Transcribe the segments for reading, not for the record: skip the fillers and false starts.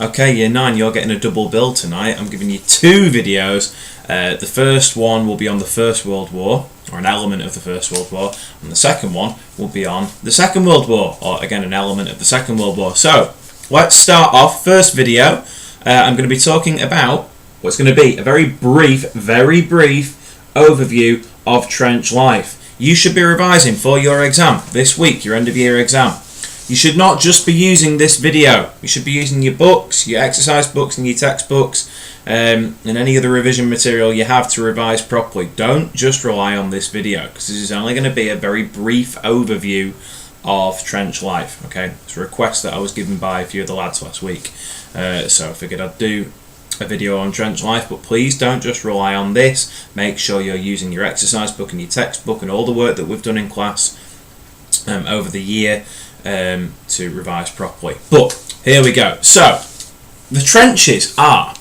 Okay, Year 9, you're getting a double bill tonight. I'm giving you two videos. The first one will be on the First World War, or an element of the First World War, and the second one will be on the Second World War, or again an element of the Second World War. So, let's start off. First video, I'm going to be talking about what's going to be a very brief overview of trench life. You should be revising for your exam this week, your end of year exam. You should not just be using this video. You should be using your books, your exercise books and your textbooks, and any other revision material you have to revise properly. Don't just rely on this video, because this is only going to be a very brief overview of trench life. Okay, it's a request that I was given by a few of the lads last week, so I figured I'd do a video on trench life. But please don't just rely on this. Make sure you're using your exercise book and your textbook and all the work that we've done in class over the year to revise properly. But here we go. So the trenches are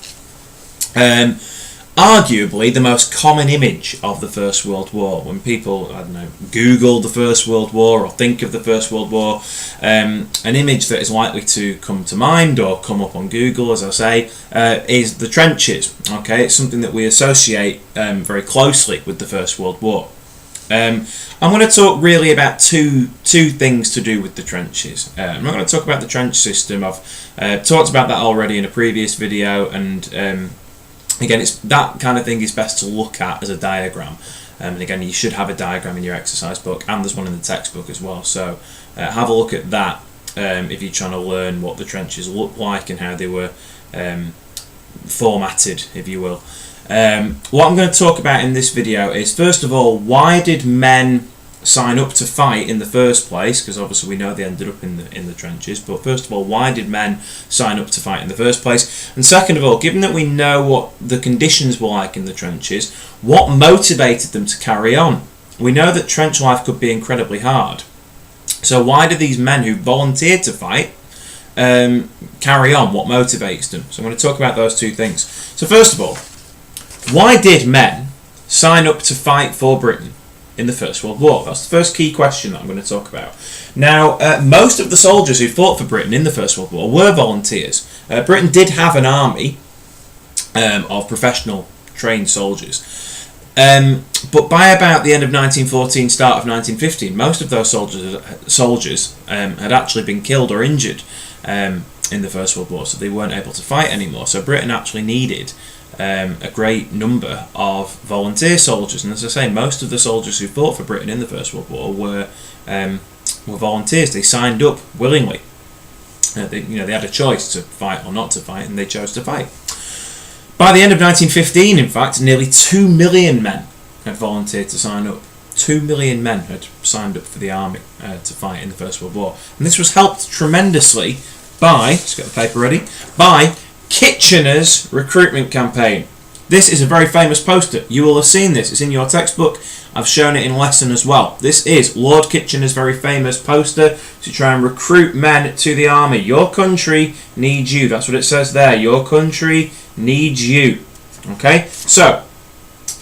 arguably the most common image of the First World War. When people, I don't know, Google the First World War or think of the First World War, an image that is likely to come to mind or come up on Google, as I say, is the trenches. Okay, it's something that we associate very closely with the First World War. I'm going to talk really about two things to do with the trenches. I'm not going to talk about the trench system. I've talked about that already in a previous video, and again, it's that kind of thing is best to look at as a diagram. And again, you should have a diagram in your exercise book, and there's one in the textbook as well. So have a look at that if you're trying to learn what the trenches look like and how they were formatted, if you will. What I'm going to talk about in this video is, first of all, why did men sign up to fight in the first place? Because obviously we know they ended up in the trenches. But first of all, why did men sign up to fight in the first place? And second of all, given that we know what the conditions were like in the trenches, what motivated them to carry on? We know that trench life could be incredibly hard. So why do these men who volunteered to fight carry on? What motivates them? So I'm going to talk about those two things. So first of all, why did men sign up to fight for Britain in the First World War? That's the first key question that I'm going to talk about. Now, most of the soldiers who fought for Britain in the First World War were volunteers. Britain did have an army of professional trained soldiers. But by about the end of 1914, start of 1915, most of those soldiers had actually been killed or injured in the First World War, so they weren't able to fight anymore. So Britain actually needed a great number of volunteer soldiers, and as I say, most of the soldiers who fought for Britain in the First World War were volunteers. They signed up willingly. They had a choice to fight or not to fight, and they chose to fight. By the end of 1915, in fact, nearly 2 million men had volunteered to sign up. 2 million men had signed up for the army to fight in the First World War, and this was helped tremendously by, let's get the paper ready, by Kitchener's recruitment campaign. This is a very famous poster. You will have seen this. It's in your textbook. I've shown it in lesson as well. This is Lord Kitchener's very famous poster to try and recruit men to the army. Your country needs you. That's what it says there. Your country needs you. Okay? So,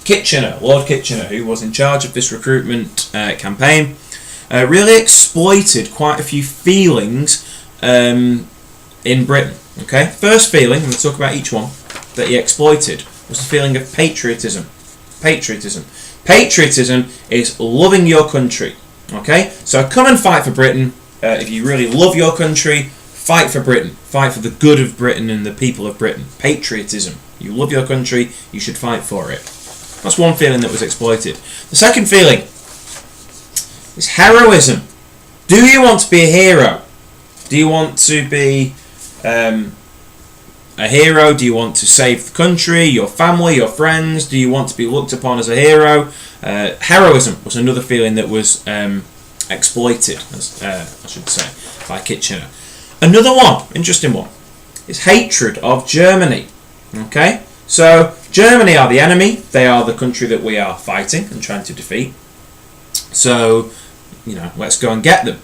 Kitchener, Lord Kitchener, who was in charge of this recruitment campaign, really exploited quite a few feelings in Britain. Okay, first feeling, I'm going to talk about each one, that he exploited was the feeling of patriotism. Patriotism. Patriotism is loving your country. Okay, so come and fight for Britain. If you really love your country, fight for Britain. Fight for the good of Britain and the people of Britain. Patriotism. You love your country, you should fight for it. That's one feeling that was exploited. The second feeling is heroism. Do you want to be a hero? Do you want to be a hero? Do you want to save the country, your family, your friends? Do you want to be looked upon as a hero? Heroism was another feeling that was exploited, I should say, by Kitchener. Another one, interesting one, is hatred of Germany. Okay, so Germany are the enemy. They are the country that we are fighting and trying to defeat. So, let's go and get them.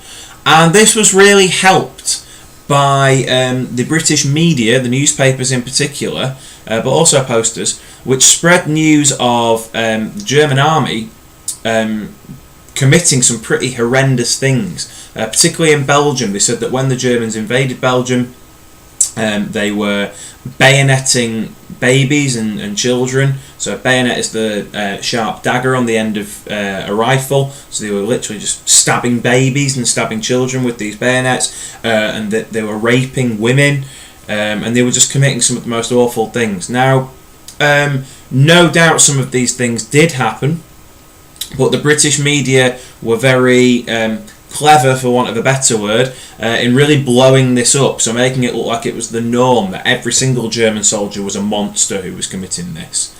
And this was really helped by the British media, the newspapers in particular, but also posters, which spread news of the German army committing some pretty horrendous things, particularly in Belgium. They said that when the Germans invaded Belgium, They were bayoneting babies and children. So a bayonet is the sharp dagger on the end of a rifle. So they were literally just stabbing babies and stabbing children with these bayonets, and they were raping women, and they were just committing some of the most awful things. Now, no doubt some of these things did happen, but the British media were very clever, for want of a better word, in really blowing this up, so making it look like it was the norm, that every single German soldier was a monster who was committing this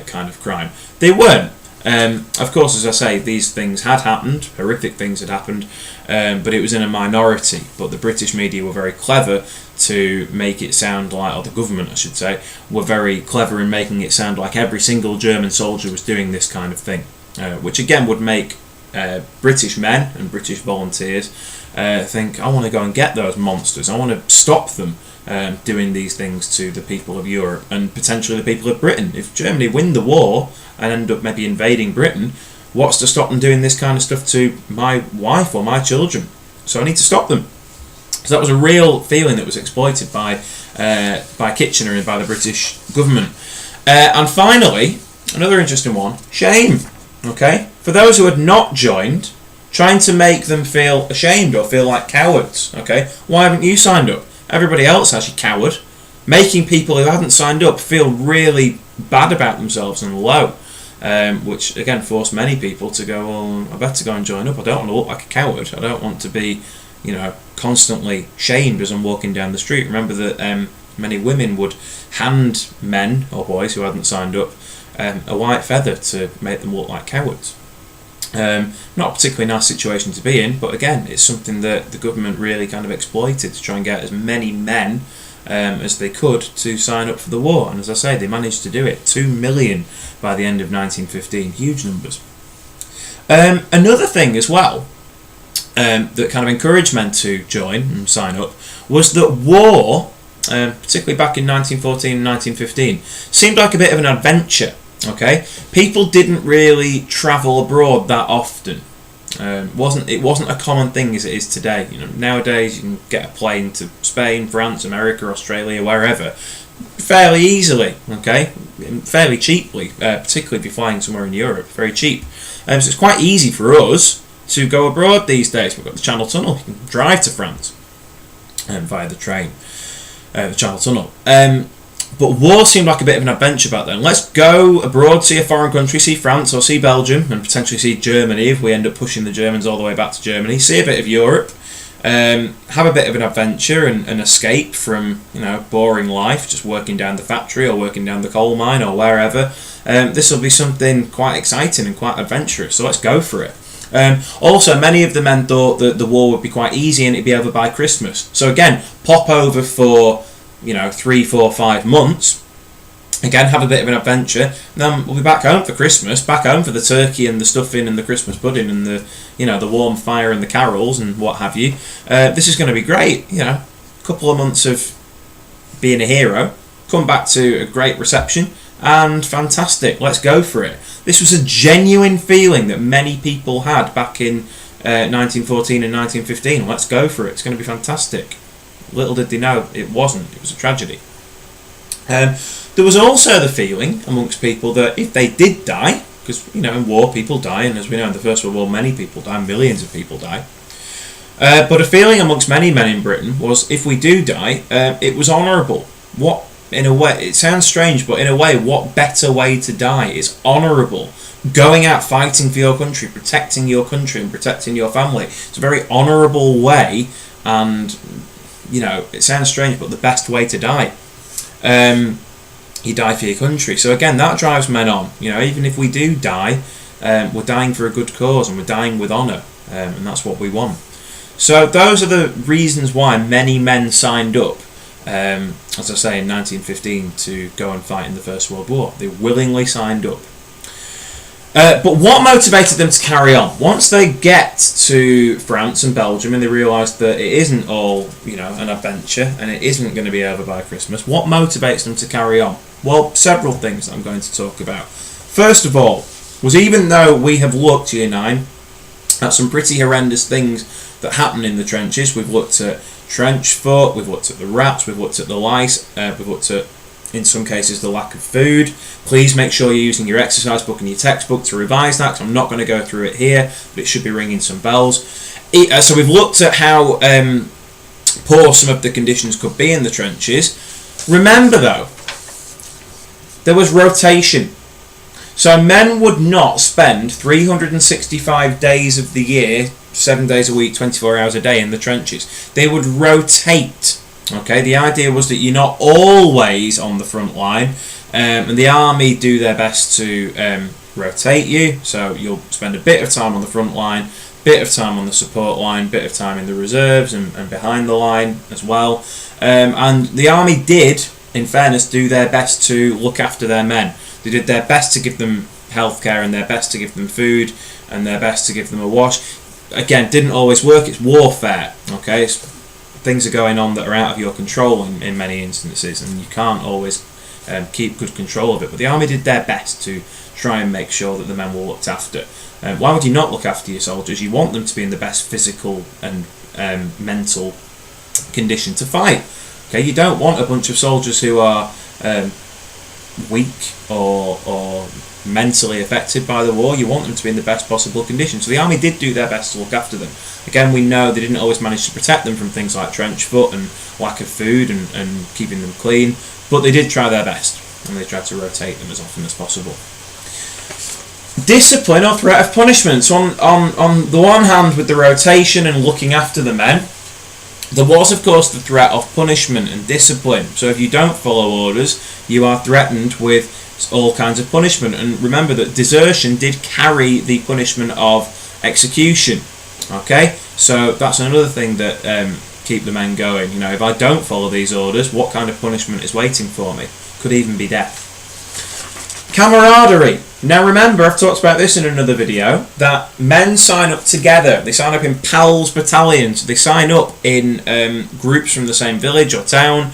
kind of crime. They weren't. Of course, as I say, these things had happened, horrific things had happened, but it was in a minority. But the British media were very clever to make it sound like, or the government I should say, were very clever in making it sound like every single German soldier was doing this kind of thing, which again would make British men and British volunteers think, I want to go and get those monsters, I want to stop them doing these things to the people of Europe and potentially the people of Britain. If Germany win the war and end up maybe invading Britain, what's to stop them doing this kind of stuff to my wife or my children? So I need to stop them. So that was a real feeling that was exploited by Kitchener and by the British government. And finally, another interesting one, shame. Okay, for those who had not joined, trying to make them feel ashamed or feel like cowards. Okay, why haven't you signed up? Everybody else has, you coward. Making people who hadn't signed up feel really bad about themselves and low, which again forced many people to go, well, I better go and join up. I don't want to look like a coward. I don't want to be, constantly shamed as I'm walking down the street. Remember that many women would hand men or boys who hadn't signed up a white feather to make them look like cowards. Not a particularly nice situation to be in, but again, it's something that the government really kind of exploited to try and get as many men as they could to sign up for the war. And as I say, they managed to do it. 2 million by the end of 1915, huge numbers. Another thing as well that kind of encouraged men to join and sign up was that war, particularly back in 1914 and 1915, seemed like a bit of an adventure. Okay, people didn't really travel abroad that often. It wasn't a common thing as it is today. Nowadays you can get a plane to Spain, France, America, Australia, wherever, fairly easily. Okay, fairly cheaply, particularly if you're flying somewhere in Europe, very cheap. So it's quite easy for us to go abroad these days. We've got the Channel Tunnel. You can drive to France via the train, the Channel Tunnel. But war seemed like a bit of an adventure back then. Let's go abroad, see a foreign country, see France or see Belgium, and potentially see Germany if we end up pushing the Germans all the way back to Germany. See a bit of Europe, have a bit of an adventure and escape from boring life, just working down the factory or working down the coal mine or wherever. This will be something quite exciting and quite adventurous, so let's go for it. Also, many of the men thought that the war would be quite easy and it'd be over by Christmas. So again, pop over for 3, 4, 5 months. Again, have a bit of an adventure. And then we'll be back home for Christmas, back home for the turkey and the stuffing and the Christmas pudding and the the warm fire and the carols and what have you. This is going to be great. A couple of months of being a hero, come back to a great reception, and fantastic. Let's go for it. This was a genuine feeling that many people had back in 1914 and 1915. Let's go for it. It's going to be fantastic. Little did they know it wasn't. It was a tragedy. There was also the feeling amongst people that if they did die, because in war people die, and as we know in the First World War many people die, millions of people die. But a feeling amongst many men in Britain was if we do die, it was honourable. In a way, it sounds strange, but in a way, what better way to die is honourable. Going out fighting for your country, protecting your country and protecting your family. It's a very honourable way, and it sounds strange, but the best way to die. You die for your country. So again, that drives men on. Even if we do die, we're dying for a good cause and we're dying with honour, and that's what we want. So those are the reasons why many men signed up, as I say, in 1915 to go and fight in the First World War. They willingly signed up. But what motivated them to carry on? Once they get to France and Belgium and they realise that it isn't all, an adventure and it isn't going to be over by Christmas, what motivates them to carry on? Well, several things that I'm going to talk about. First of all, was even though we have looked, Year 9, at some pretty horrendous things that happen in the trenches, we've looked at trench foot, we've looked at the rats, we've looked at the lice, we've looked at, in some cases, the lack of food. Please make sure you're using your exercise book and your textbook to revise that, because I'm not going to go through it here, but it should be ringing some bells. So we've looked at how poor some of the conditions could be in the trenches. Remember though, there was rotation. So men would not spend 365 days of the year, 7 days a week, 24 hours a day in the trenches. They would rotate. Okay, the idea was that you're not always on the front line, and the army do their best to rotate you. So you'll spend a bit of time on the front line, bit of time on the support line, bit of time in the reserves and behind the line as well. And the army did, in fairness, do their best to look after their men. They did their best to give them healthcare and their best to give them food and their best to give them a wash. Again, didn't always work. It's warfare. Okay, things are going on that are out of your control in many instances, and you can't always keep good control of it. But the army did their best to try and make sure that the men were looked after. Why would you not look after your soldiers? You want them to be in the best physical and mental condition to fight. Okay, you don't want a bunch of soldiers who are weak or mentally affected by the war. You want them to be in the best possible condition. So the army did do their best to look after them. Again, we know they didn't always manage to protect them from things like trench foot and lack of food and keeping them clean, but they did try their best, and they tried to rotate them as often as possible. Discipline or threat of punishment. So on the one hand, with the rotation and looking after the men, there was, of course, the threat of punishment and discipline. So if you don't follow orders, you are threatened with all kinds of punishment. And remember that desertion did carry the punishment of execution. Okay, so that's another thing that keep the men going. You know, if I don't follow these orders, what kind of punishment is waiting for me? Could even be death. Camaraderie. Now remember, I've talked about this in another video, that men sign up together. They sign up in pals battalions. They sign up in groups from the same village or town.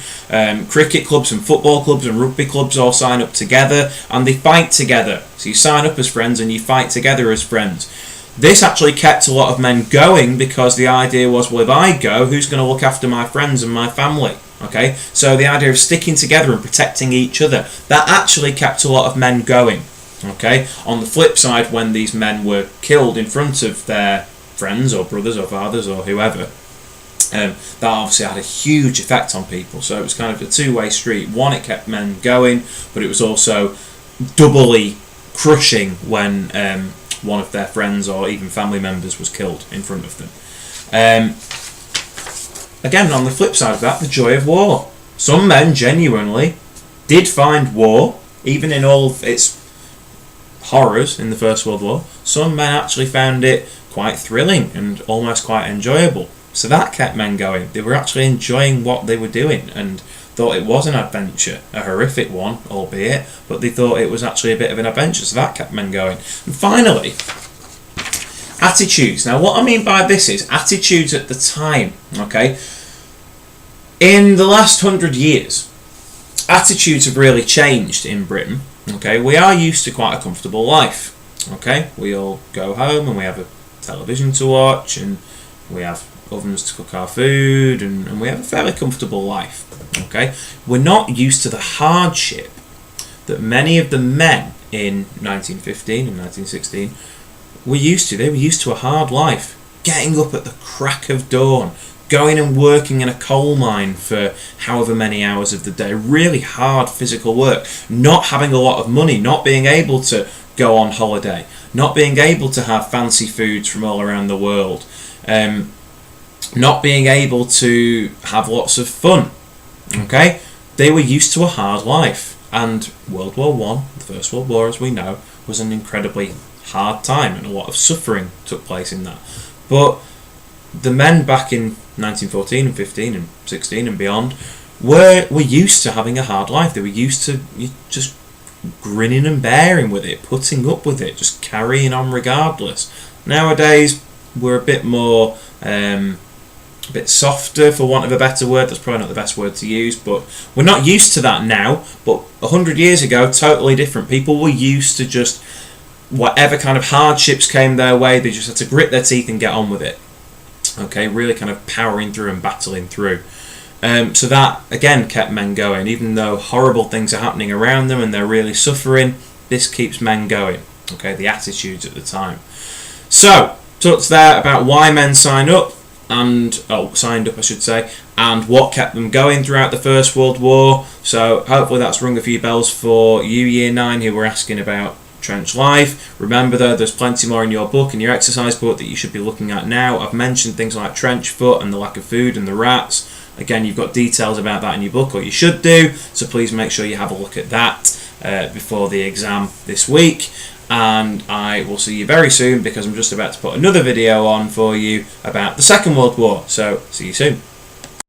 Cricket clubs and football clubs and rugby clubs all sign up together, and they fight together. So you sign up as friends and you fight together as friends. This actually kept a lot of men going, because the idea was, well, if I go, who's going to look after my friends and my family? Okay, so the idea of sticking together and protecting each other, that actually kept a lot of men going. Okay, on the flip side, when these men were killed in front of their friends or brothers or fathers or whoever, that obviously had a huge effect on people. So it was kind of a two-way street. One, it kept men going, but it was also doubly crushing when one of their friends or even family members was killed in front of them. Again, on the flip side of that, the joy of war. Some men genuinely did find war, even in all of its horrors in the First World War. Some men actually found it quite thrilling and almost quite enjoyable. So that kept men going. They were actually enjoying what they were doing and thought it was an adventure, a horrific one, albeit, but they thought it was actually a bit of an adventure. So that kept men going. And finally, attitudes. Now, what I mean by this is attitudes at the time. Okay, in the last 100 years, attitudes have really changed in Britain. Okay, we are used to quite a comfortable life. Okay, we all go home and we have a television to watch and we have ovens to cook our food and we have a fairly comfortable life. Okay, we're not used to the hardship that many of the men in 1915 and 1916 were used to. They were used to a hard life, getting up at the crack of dawn, going and working in a coal mine for however many hours of the day, really hard physical work, not having a lot of money, not being able to go on holiday, not being able to have fancy foods from all around the world, not being able to have lots of fun. Okay, they were used to a hard life, and World War One, the First World War as we know, was an incredibly hard time and a lot of suffering took place in that. But the men back in 1914 and 15 and 16 and beyond were used to having a hard life. They were used to just grinning and bearing with it, putting up with it, just carrying on regardless. Nowadays we're a bit more a bit softer, for want of a better word. That's probably not the best word to use, but we're not used to that now. But 100 years ago, totally different. People were used to just whatever kind of hardships came their way, they just had to grit their teeth and get on with it. Okay, really kind of powering through and battling through. So that, again, kept men going. Even though horrible things are happening around them and they're really suffering, this keeps men going. Okay, the attitudes at the time. So, talked there about why men signed up, and what kept them going throughout the First World War. So hopefully that's rung a few bells for you, Year 9, who were asking about trench life. Remember though, there's plenty more in your book, in your exercise book, that you should be looking at now. I've mentioned things like trench foot and the lack of food and the rats. Again, you've got details about that in your book, or you should do, so please make sure you have a look at that before the exam this week. And I will see you very soon, because I'm just about to put another video on for you about the Second World War. So see you soon.